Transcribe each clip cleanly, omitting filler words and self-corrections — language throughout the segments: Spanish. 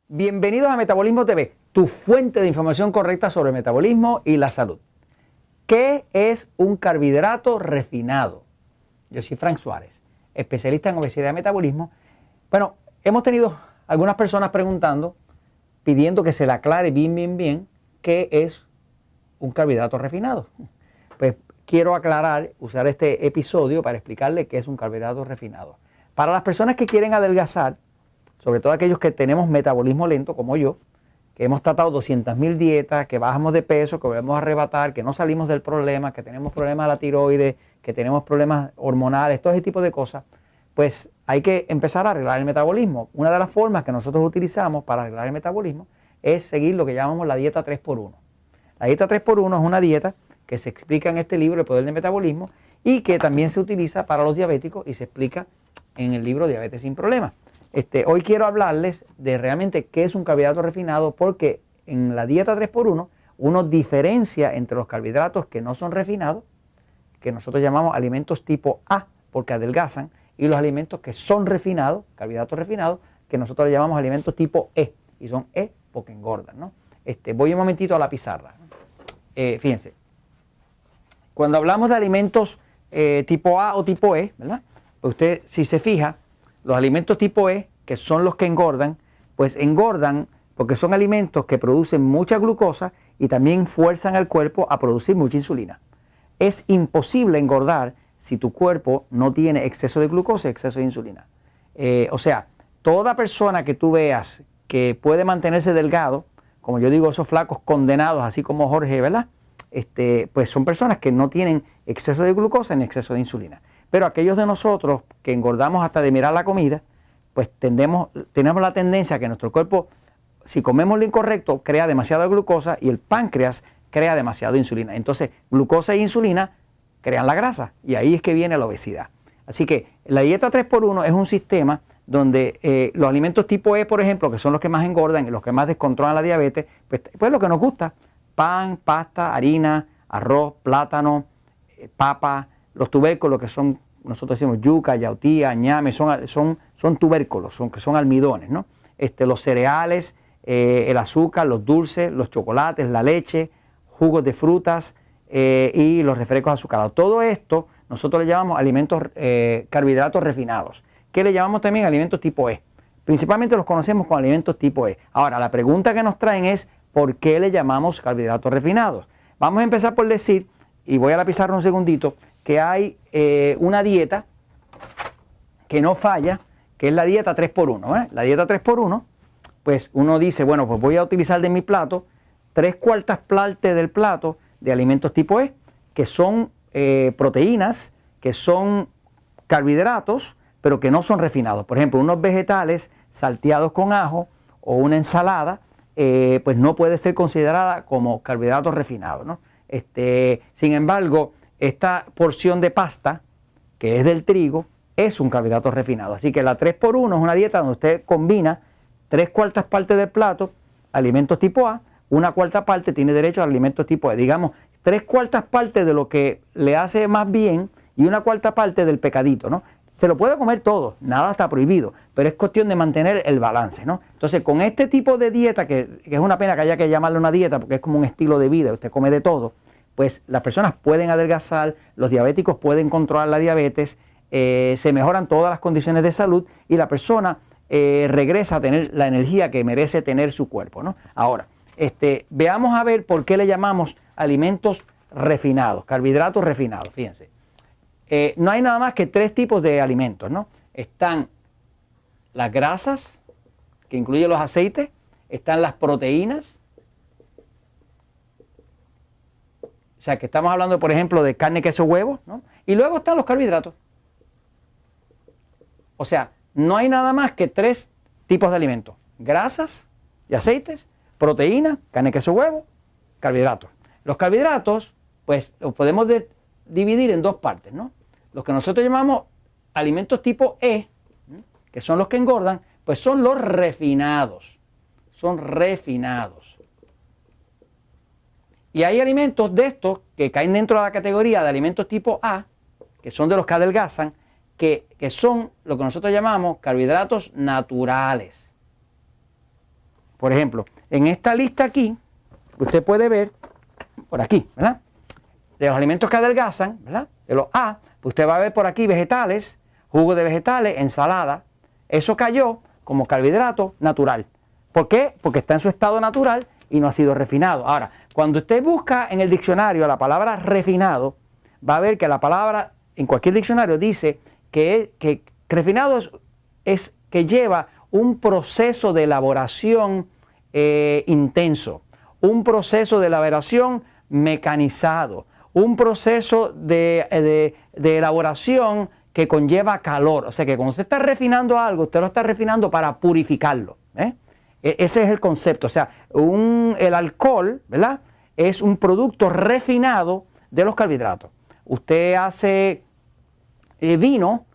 Bienvenidos a Metabolismo TV, tu fuente de información correcta sobre el metabolismo y la salud. ¿Qué es un carbohidrato refinado? Yo soy Frank Suárez, especialista en obesidad y metabolismo. Bueno, hemos tenido algunas personas preguntando, pidiendo que se le aclare bien qué es un carbohidrato refinado. Pues quiero aclarar, usar este episodio para explicarle qué es un carbohidrato refinado. Para las personas que quieren adelgazar, sobre todo aquellos que tenemos metabolismo lento como yo, que hemos tratado 200.000 dietas, que bajamos de peso, que volvemos a arrebatar, que no salimos del problema, que tenemos problemas de la tiroides, que tenemos problemas hormonales, todo ese tipo de cosas, pues hay que empezar a arreglar el metabolismo. Una de las formas que nosotros utilizamos para arreglar el metabolismo es seguir lo que llamamos la dieta 3x1. La dieta 3x1 es una dieta que se explica en este libro, El Poder del Metabolismo, y que también se utiliza para los diabéticos y se explica en el libro Diabetes sin Problemas. Hoy quiero hablarles de realmente qué es un carbohidrato refinado, porque en la dieta 3x1 uno diferencia entre los carbohidratos que no son refinados, que nosotros llamamos alimentos tipo A porque adelgazan, y los alimentos que son refinados, carbohidratos refinados, que nosotros le llamamos alimentos tipo E, y son E porque engordan, ¿no? Voy un momentito a la pizarra. Fíjense, cuando hablamos de alimentos tipo A o tipo E, ¿verdad? Pues usted, si se fija, los alimentos tipo E, que son los que engordan, pues engordan porque son alimentos que producen mucha glucosa y también fuerzan al cuerpo a producir mucha insulina. Es imposible engordar si tu cuerpo no tiene exceso de glucosa y exceso de insulina. O sea, toda persona que tú veas que puede mantenerse delgado, como yo digo, esos flacos condenados, así como Jorge, ¿verdad? Pues son personas que no tienen exceso de glucosa ni exceso de insulina. Pero aquellos de nosotros que engordamos hasta de mirar la comida, pues tenemos la tendencia a que nuestro cuerpo, si comemos lo incorrecto, crea demasiada glucosa y el páncreas crea demasiada insulina. Entonces, glucosa e insulina crean la grasa y ahí es que viene la obesidad. Así que la dieta 3x1 es un sistema donde los alimentos tipo E, por ejemplo, que son los que más engordan y los que más descontrolan la diabetes, pues lo que nos gusta: pan, pasta, harina, arroz, plátano, papa, los tubérculos que son, nosotros decimos yuca, yautía, ñame, son tubérculos, son almidones, ¿no? Los cereales, el azúcar, los dulces, los chocolates, la leche, jugos de frutas y los refrescos azucarados. Todo esto nosotros le llamamos alimentos, carbohidratos refinados, que le llamamos también alimentos tipo E. Principalmente los conocemos como alimentos tipo E. Ahora, la pregunta que nos traen es, ¿por qué le llamamos carbohidratos refinados? Vamos a empezar por decir, y voy a la pizarra un segundito, que hay una dieta que no falla, que es la dieta 3x1. La dieta 3x1, pues uno dice, bueno, pues voy a utilizar de mi plato 3/4 partes del plato de alimentos tipo E, que son proteínas, que son carbohidratos, pero que no son refinados. Por ejemplo, unos vegetales salteados con ajo o una ensalada, pues no puede ser considerada como carbohidratos refinados, ¿no? Sin embargo, esta porción de pasta, que es del trigo, es un carbohidrato refinado. Así que la 3x1 es una dieta donde usted combina 3/4 partes del plato, alimentos tipo A, 1/4 parte tiene derecho a alimentos tipo E. Digamos, 3/4 partes de lo que le hace más bien y 1/4 parte del pecadito, ¿no? Se lo puede comer todo, nada está prohibido, pero es cuestión de mantener el balance, ¿no? Entonces, con este tipo de dieta, que es una pena que haya que llamarle una dieta porque es como un estilo de vida, usted come de todo, pues las personas pueden adelgazar, los diabéticos pueden controlar la diabetes, se mejoran todas las condiciones de salud y la persona regresa a tener la energía que merece tener su cuerpo, ¿no? Ahora, veamos a ver por qué le llamamos alimentos refinados, carbohidratos refinados. Fíjense, no hay nada más que 3 tipos de alimentos, ¿no? Están las grasas, que incluyen los aceites, están las proteínas. O sea, que estamos hablando, por ejemplo, de carne, queso, huevo, ¿no? Y luego están los carbohidratos. O sea, no hay nada más que 3 tipos de alimentos: grasas y aceites, proteínas, carne, queso, huevo, carbohidratos. Los carbohidratos, pues, los podemos dividir en 2 partes, ¿no? Los que nosotros llamamos alimentos tipo E, que son los que engordan, pues son los refinados. Son refinados. Y hay alimentos de estos que caen dentro de la categoría de alimentos tipo A, que son de los que adelgazan, que son lo que nosotros llamamos carbohidratos naturales. Por ejemplo, en esta lista aquí, usted puede ver, por aquí, ¿verdad? De los alimentos que adelgazan, ¿verdad? De los A, usted va a ver por aquí vegetales, jugo de vegetales, ensalada. Eso cayó como carbohidrato natural. ¿Por qué? Porque está en su estado natural y no ha sido refinado. Ahora, cuando usted busca en el diccionario la palabra refinado, va a ver que la palabra en cualquier diccionario dice que refinado es que lleva un proceso de elaboración intenso, un proceso de elaboración mecanizado, un proceso de elaboración que conlleva calor. O sea que cuando usted está refinando algo, usted lo está refinando para purificarlo. Ese es el concepto. O sea, el alcohol, ¿verdad?, es un producto refinado de los carbohidratos. Usted hace vino,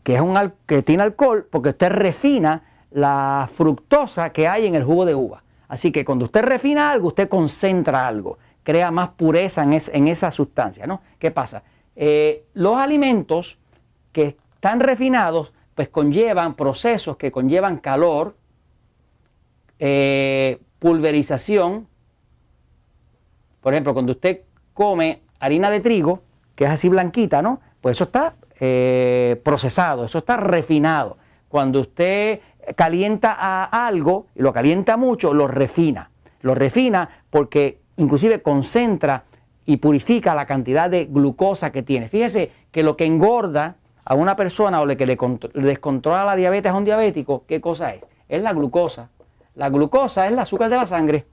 que tiene alcohol, porque usted refina la fructosa que hay en el jugo de uva. Así que cuando usted refina algo, usted concentra algo, crea más pureza en esa sustancia, ¿no? ¿Qué pasa? Los alimentos que están refinados, pues conllevan procesos que conllevan calor, pulverización. Por ejemplo, cuando usted come harina de trigo, que es así blanquita, ¿no? Pues eso está procesado, eso está refinado. Cuando usted calienta a algo, y lo calienta mucho, lo refina. Lo refina porque inclusive concentra y purifica la cantidad de glucosa que tiene. Fíjese que lo que engorda a una persona o que le descontrola la diabetes a un diabético, ¿qué cosa es? Es la glucosa. La glucosa es el azúcar de la sangre.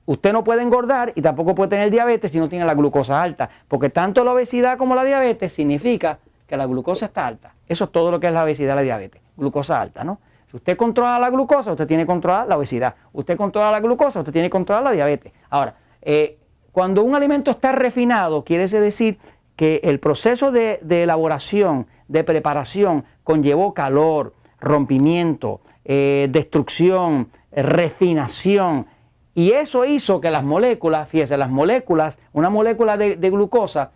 Usted no puede engordar y tampoco puede tener diabetes si no tiene la glucosa alta, porque tanto la obesidad como la diabetes significa que la glucosa está alta. Eso es todo lo que es la obesidad y la diabetes, glucosa alta, ¿no? Si usted controla la glucosa, usted tiene que controlar la obesidad. Usted controla la glucosa, usted tiene que controlar la diabetes. Ahora, cuando un alimento está refinado, quiere decir que el proceso de elaboración, de preparación, conllevó calor, rompimiento, destrucción, refinación, y eso hizo que las moléculas, fíjese, las moléculas, una molécula de glucosa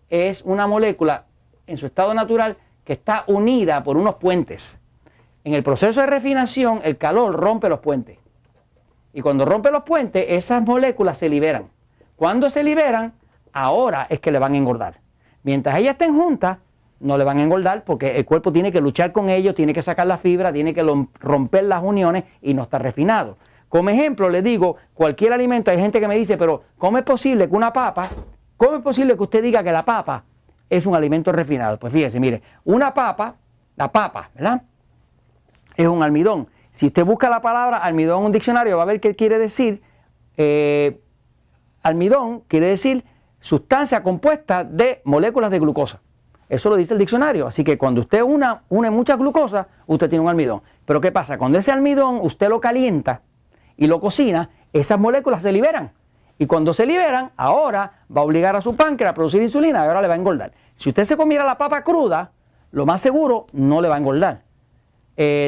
es una molécula en su estado natural que está unida por unos puentes. En el proceso de refinación, el calor rompe los puentes. Y cuando rompe los puentes, esas moléculas se liberan. Cuando se liberan, ahora es que le van a engordar. Mientras ellas estén juntas, no le van a engordar porque el cuerpo tiene que luchar con ellos, tiene que sacar la fibra, tiene que romper las uniones y no está refinado. Como ejemplo, le digo, cualquier alimento, hay gente que me dice, pero ¿cómo es posible que una papa, cómo es posible que usted diga que la papa es un alimento refinado? Pues fíjese, mire, una papa, la papa, ¿verdad?, es un almidón. Si usted busca la palabra almidón en un diccionario, va a ver qué quiere decir. Almidón quiere decir sustancia compuesta de moléculas de glucosa. Eso lo dice el diccionario. Así que cuando usted une mucha glucosa, usted tiene un almidón. Pero ¿qué pasa? Cuando ese almidón usted lo calienta y lo cocina, esas moléculas se liberan. Y cuando se liberan, ahora va a obligar a su páncreas a producir insulina y ahora le va a engordar. Si usted se comiera la papa cruda, lo más seguro no le va a engordar.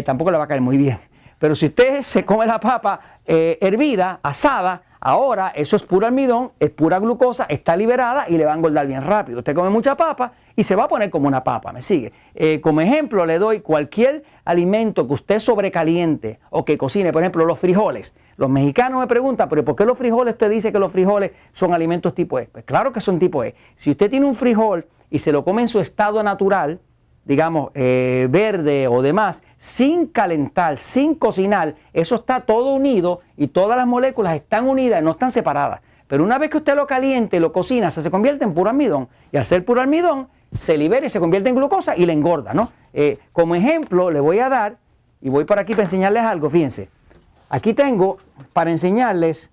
Tampoco le va a caer muy bien. Pero si usted se come la papa hervida, asada, ahora eso es puro almidón, es pura glucosa, está liberada y le va a engordar bien rápido. Usted come mucha papa y se va a poner como una papa, ¿me sigue? Como ejemplo le doy cualquier alimento que usted sobrecaliente o que cocine, por ejemplo los frijoles. Los mexicanos me preguntan, pero ¿por qué los frijoles usted dice que los frijoles son alimentos tipo E? Pues claro que son tipo E. Si usted tiene un frijol y se lo come en su estado natural, digamos, verde o demás, sin calentar, sin cocinar, eso está todo unido y todas las moléculas están unidas, no están separadas. Pero una vez que usted lo caliente y lo cocina, se convierte en puro almidón. Y al ser puro almidón, se libera y se convierte en glucosa y le engorda, ¿no? Como ejemplo, le voy a dar, y voy por aquí para enseñarles algo, fíjense. Aquí tengo para enseñarles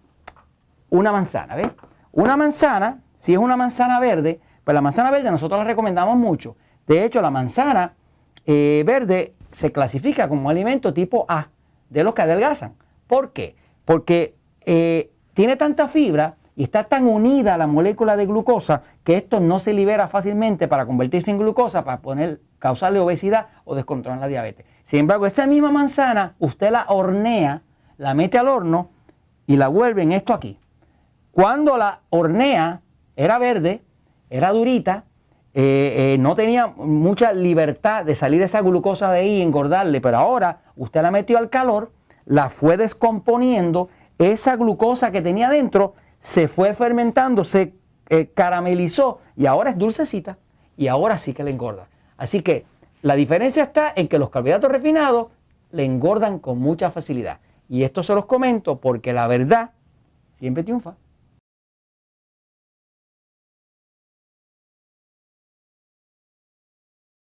una manzana, ¿ves? Una manzana, si es una manzana verde, pues la manzana verde nosotros la recomendamos mucho. De hecho, la manzana verde se clasifica como alimento tipo A, de los que adelgazan. ¿Por qué? Porque tiene tanta fibra y está tan unida a la molécula de glucosa que esto no se libera fácilmente para convertirse en glucosa, para causarle obesidad o descontrolar la diabetes. Sin embargo, esa misma manzana usted la hornea, la mete al horno y la vuelve en esto aquí. Cuando la hornea era verde, era durita, no tenía mucha libertad de salir esa glucosa de ahí y engordarle, pero ahora usted la metió al calor, la fue descomponiendo, esa glucosa que tenía dentro se fue fermentando, se caramelizó y ahora es dulcecita y ahora sí que le engorda. Así que la diferencia está en que los carbohidratos refinados le engordan con mucha facilidad. Y esto se los comento porque la verdad siempre triunfa.